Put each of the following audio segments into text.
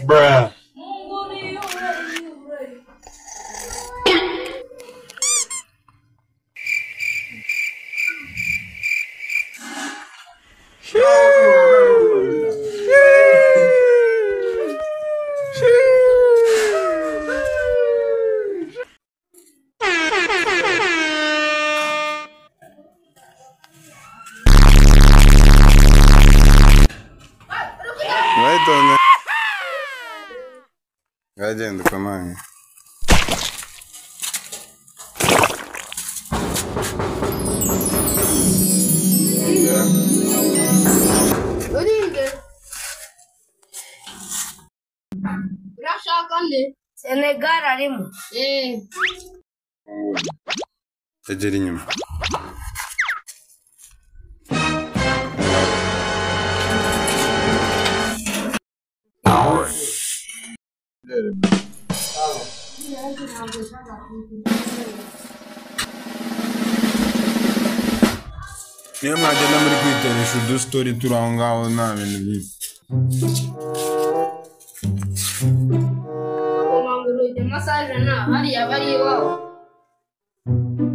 Bruh. Right on there. Agenda, come on. Senegal arimo. Egera inyuma. Niyo mwagenda muri kwiteresha udustori turi aho ngaho nta bintu byinshi. Komanguruje masaje na hariya bari iwawe.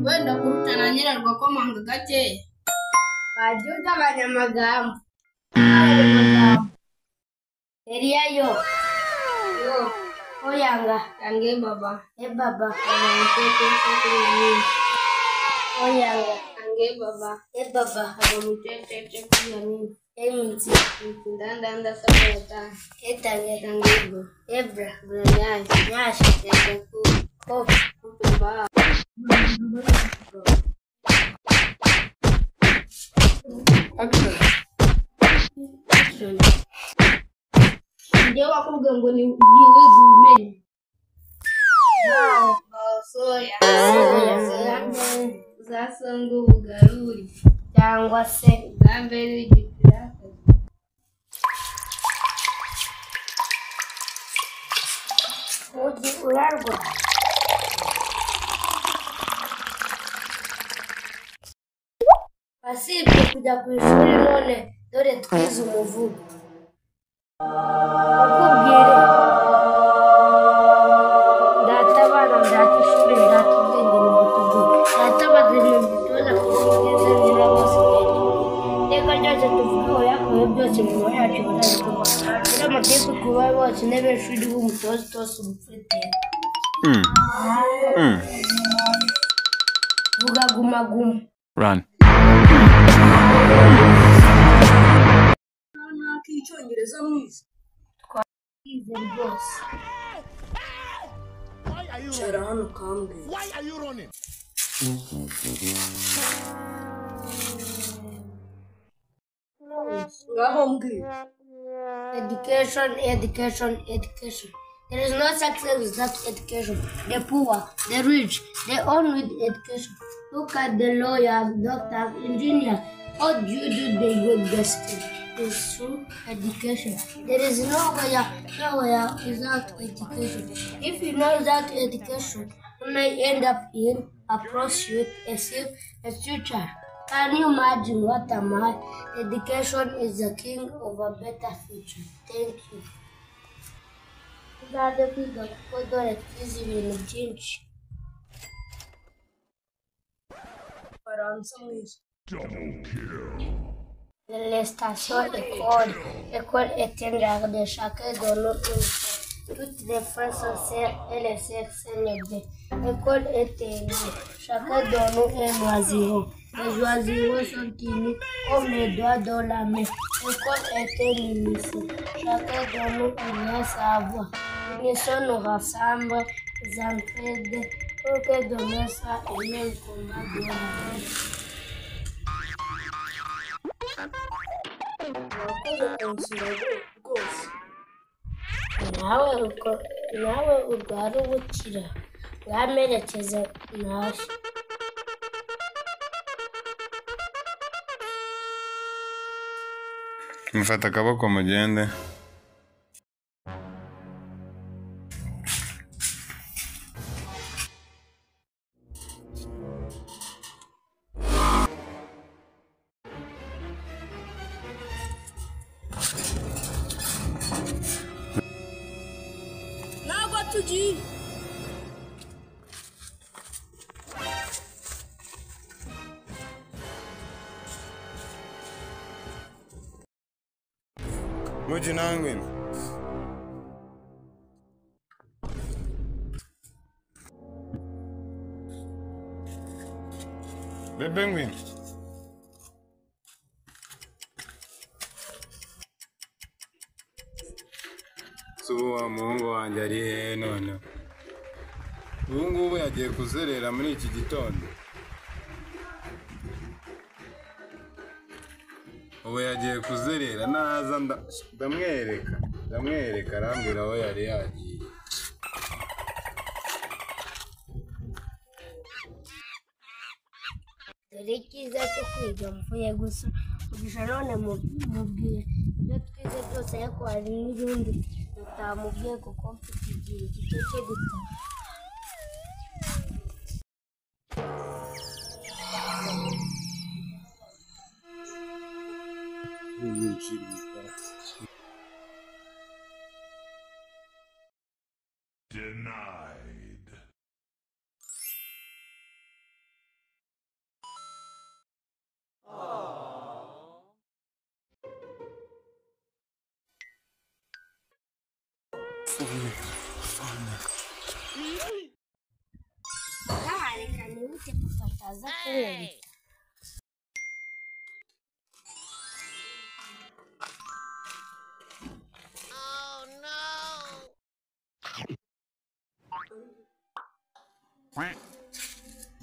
Wenda kurutana nyirarwa komanga gakeya. Wajya ugabanya amagambo. Eliya yo. Oyanga. Yange baba. Baba. Oyanga. Yange baba. Baba. Abamutete kuyani. Eminti. Ndanda sabota. Etange. Yange. Ebra. Branyas. Nyash. Yange ku. Hop. Kupa. Action. Ndio wakubwa ngo ni gumenye. Soya. Zasonga ubugaruri cyangwa se bwambere w'igipira. Uji urarwa. Pasibye kujya ku ishuri none dore twize umuvugo. Akubwire ndatabana ndatishuri ndatubwenge n'ubutugu ndatabagirira bitoza kugeza ngira bose reka ryaje tuvuga yakoze byose mu yacu barabikoma rero amategeko kuba bose n'abeshuri b'umutoza tose ubufite vuga guma guma Run. Icyongereza mwiza twagize rwose. Why are you running? Education. There is no success without education. The poor, the rich, they all need education. Look at the lawyers, doctors, engineers. How do you do the good justice? It's through education. There is nowhere without education. If you know that education, you may end up in a prostitute, a thief, a teacher. Can you imagine what am I? Education is the king of a better future. Thank you. Uzajya kwiga kuko dore twize ibintu byinshi. Faransa mwiza. Les stations école étendard de chacun de nos toutes les frères sont sœurs et les sexes élevés. École étendard, chacun de nous est oiseau. Les oiseaux sont timide comme les doigts dans la main. École étendard, chacun de nous est savoir. L'unissons nous rassemble, les entraide, pour que demain soit un même combat de la vie. nawe urwara ubukira wamerekeza nawe Mufata akaboko mugende. L'água tudinho. Muji nangwin. Bebengwin. Suwa muhungu wanjye ari he none? Ubu ngubu yagiye kuzerera muri iki gitondo. Ubu yagiye kuzerera naza ndamwereka arambwira aho yari yagiye. Dore icyiza cyo kwiga mvuye gusa kugisha none mubwire ibyo twize byose ariko hari n'ibindi tutamubwiye kuko mfite igihe gito cyo gutaha. Denied. Reka nibute papa ataza kureba.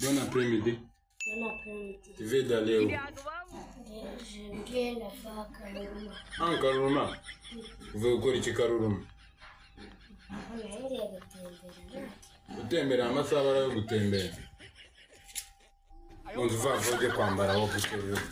Bon après-midi. Bon après-midi. Tu veux d'aller où? J'aime bien là-bas à Karuruma. Ah, Karuruma. Uvuye gukora iki Karuruma? Ngiye gutembera. Gutembera amasaha yo gutembera. Undi uva ujye kwambara aho guterura.